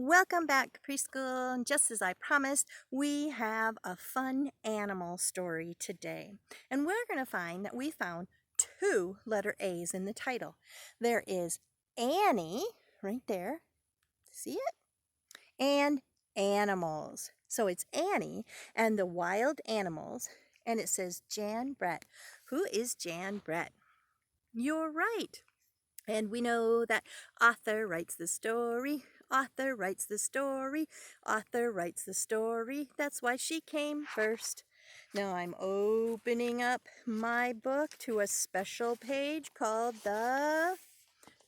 Welcome back, preschool. And just as I promised, we have a fun animal story today. And we're going to find that we found two letter A's in the title. There is Annie, right there. See it? And animals. So it's Annie and the wild animals. And it says Jan Brett. Who is Jan Brett? You're right. And we know that author writes the story, author writes the story, author writes the story. That's why she came first. Now I'm opening up my book to a special page called the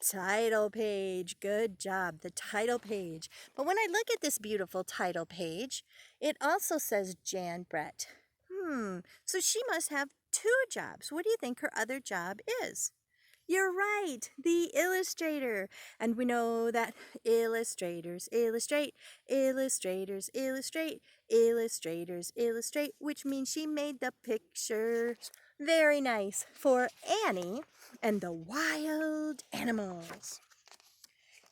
title page. Good job, the title page. But when I look at this beautiful title page, it also says Jan Brett. So she must have two jobs. What do you think her other job is? You're right, the illustrator. And we know that illustrators illustrate, illustrators illustrate, illustrators illustrate, which means she made the pictures. Very nice for Annie and the wild animals.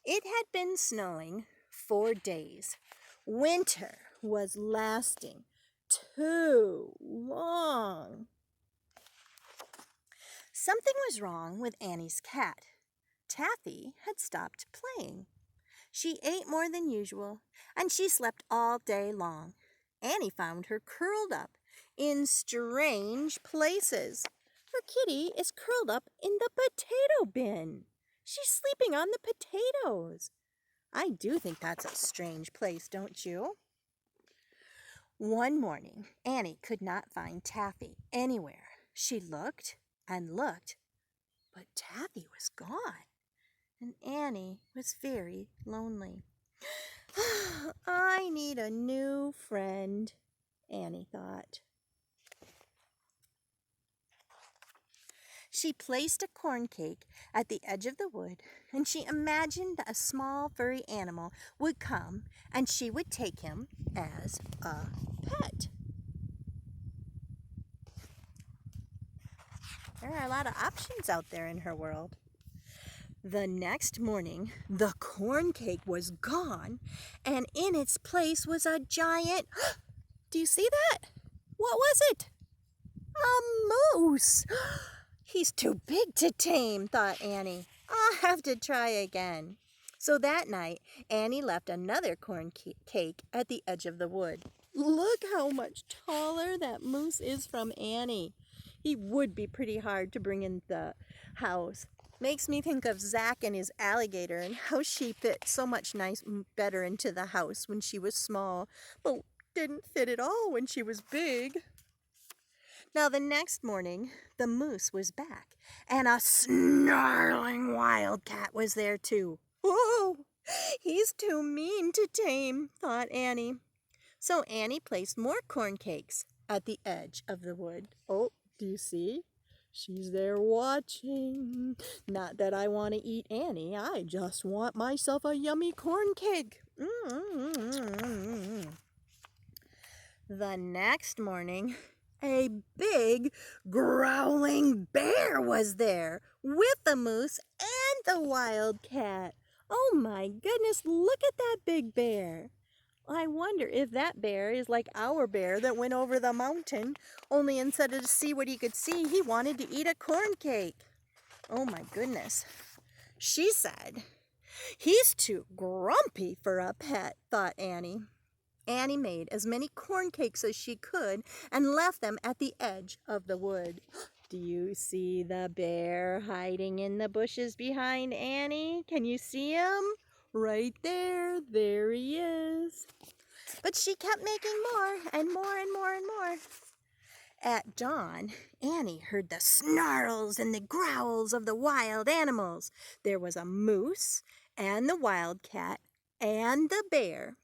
It had been snowing 4 days. Winter was lasting too long. Something was wrong with Annie's cat. Taffy had stopped playing. She ate more than usual, and she slept all day long. Annie found her curled up in strange places. Her kitty is curled up in the potato bin. She's sleeping on the potatoes. I do think that's a strange place, don't you? One morning, Annie could not find Taffy anywhere. She looked and looked, but Taffy was gone, and Annie was very lonely. I need a new friend, Annie thought. She placed a corn cake at the edge of the wood, and she imagined that a small furry animal would come, and she would take him as a pet. There are a lot of options out there in her world. The next morning, the corn cake was gone, and in its place was a giant... Do you see that? What was it? A moose! He's too big to tame, thought Annie. I'll have to try again. So that night, Annie left another corn cake at the edge of the wood. Look how much taller that moose is from Annie. He would be pretty hard to bring in the house. Makes me think of Zach and his alligator and how she fit so much better into the house when she was small, but didn't fit at all when she was big. Now the next morning, the moose was back, and a snarling wildcat was there too. Whoa! He's too mean to tame, thought Annie. So Annie placed more corn cakes at the edge of the wood. Oh, do you see? She's there watching. Not that I want to eat Annie. I just want myself a yummy corn cake. The next morning, a big growling bear was there with the moose and the wildcat. Oh my goodness, look at that big bear. I wonder if that bear is like our bear that went over the mountain, only instead of to see what he could see, he wanted to eat a corn cake. Oh my goodness. She said, he's too grumpy for a pet, thought Annie. Annie made as many corn cakes as she could and left them at the edge of the wood. Do you see the bear hiding in the bushes behind Annie? Can you see him? Right there. There he is. But she kept making more and more and more and more. At dawn, Annie heard the snarls and the growls of the wild animals. There was a moose and the wildcat and the bear.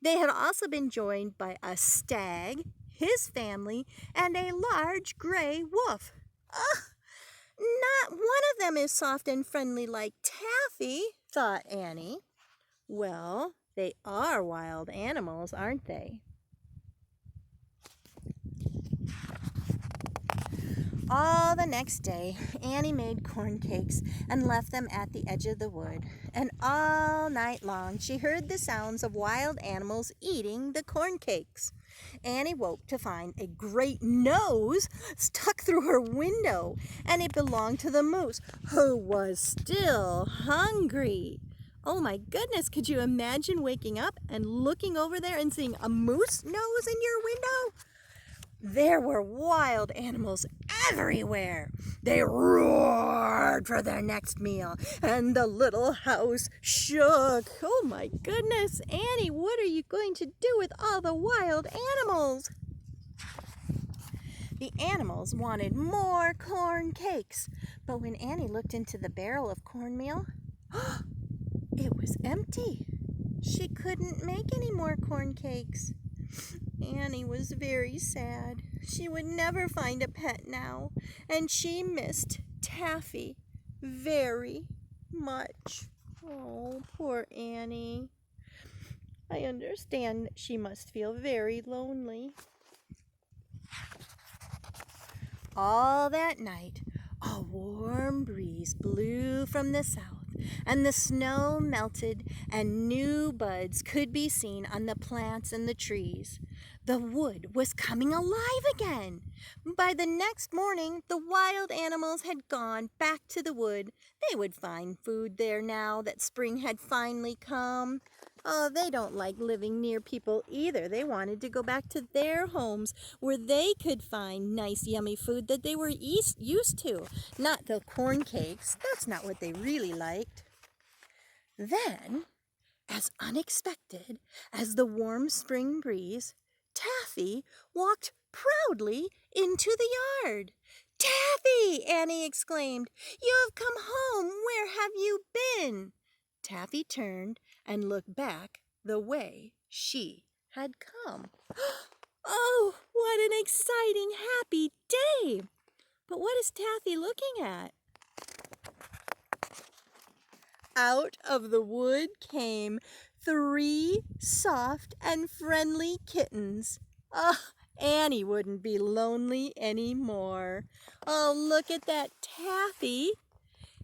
They had also been joined by a stag, his family, and a large gray wolf. Ugh! Not one of them is soft and friendly like Taffy, thought Annie. Well, they are wild animals, aren't they? All the next day, Annie made corn cakes and left them at the edge of the wood. And all night long, she heard the sounds of wild animals eating the corn cakes. Annie woke to find a great nose stuck through her window, and it belonged to the moose, who was still hungry. Oh my goodness, could you imagine waking up and looking over there and seeing a moose nose in your window? There were wild animals everywhere. They roared for their next meal, and the little house shook. Oh my goodness, Annie, what are you going to do with all the wild animals? The animals wanted more corn cakes, but when Annie looked into the barrel of cornmeal, it was empty. She couldn't make any more corn cakes. Annie was very sad. She would never find a pet now, and she missed Taffy very much. Oh, poor Annie. I understand that she must feel very lonely. All that night, a warm breeze blew from the south, and the snow melted, and new buds could be seen on the plants and the trees. The wood was coming alive again. By the next morning, the wild animals had gone back to the wood. They would find food there now that spring had finally come. Oh, they don't like living near people either. They wanted to go back to their homes where they could find nice, yummy food that they were used to. Not the corn cakes. That's not what they really liked. Then, as unexpected as the warm spring breeze, Taffy walked proudly into the yard. "Taffy!" Annie exclaimed. "You have come home. Where have you been?" Taffy turned and looked back the way she had come. Oh, what an exciting, happy day! But what is Taffy looking at? Out of the wood came 3 soft and friendly kittens. Oh, Annie wouldn't be lonely anymore. Oh, look at that. Taffy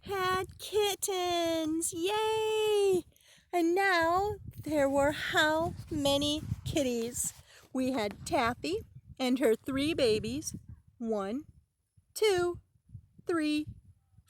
had kittens. Yay! And now there were how many kitties? We had Taffy and her 3 babies. 1, 2, 3,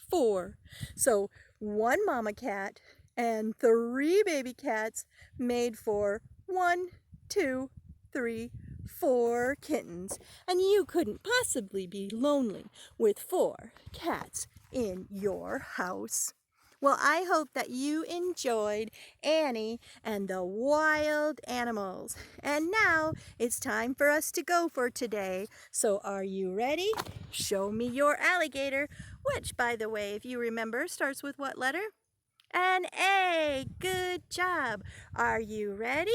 4. So 1 mama cat and 3 baby cats made for 1, 2, 3, 4 kittens. And you couldn't possibly be lonely with 4 cats in your house. Well, I hope that you enjoyed Annie and the wild animals. And now it's time for us to go for today. So are you ready? Show me your alligator, which, by the way, if you remember, starts with what letter? An A. Good job. Are you ready?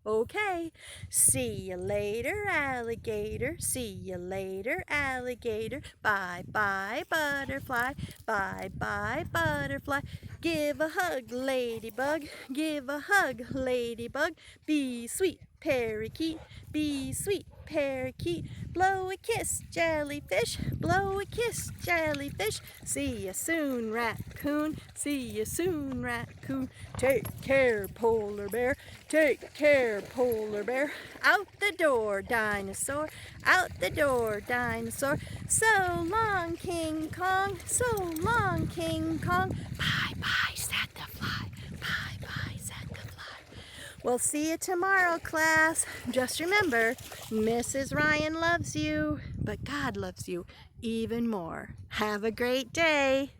Okay. See you later, alligator. See you later, alligator. Bye-bye, butterfly. Bye-bye, butterfly. Give a hug, ladybug. Give a hug, ladybug. Be sweet, parakeet. Be sweet, parakeet. Blow a kiss, jellyfish. Blow a kiss, jellyfish. See you soon, raccoon. See you soon, raccoon. Take care, polar bear. Take care, polar bear. Out the door, dinosaur. Out the door, dinosaur. So long, King Kong. So long, King Kong. Bye-bye, said the fly. Bye-bye, said the fly. We'll see you tomorrow, class. Just remember, Mrs. Ryan loves you, but God loves you even more. Have a great day.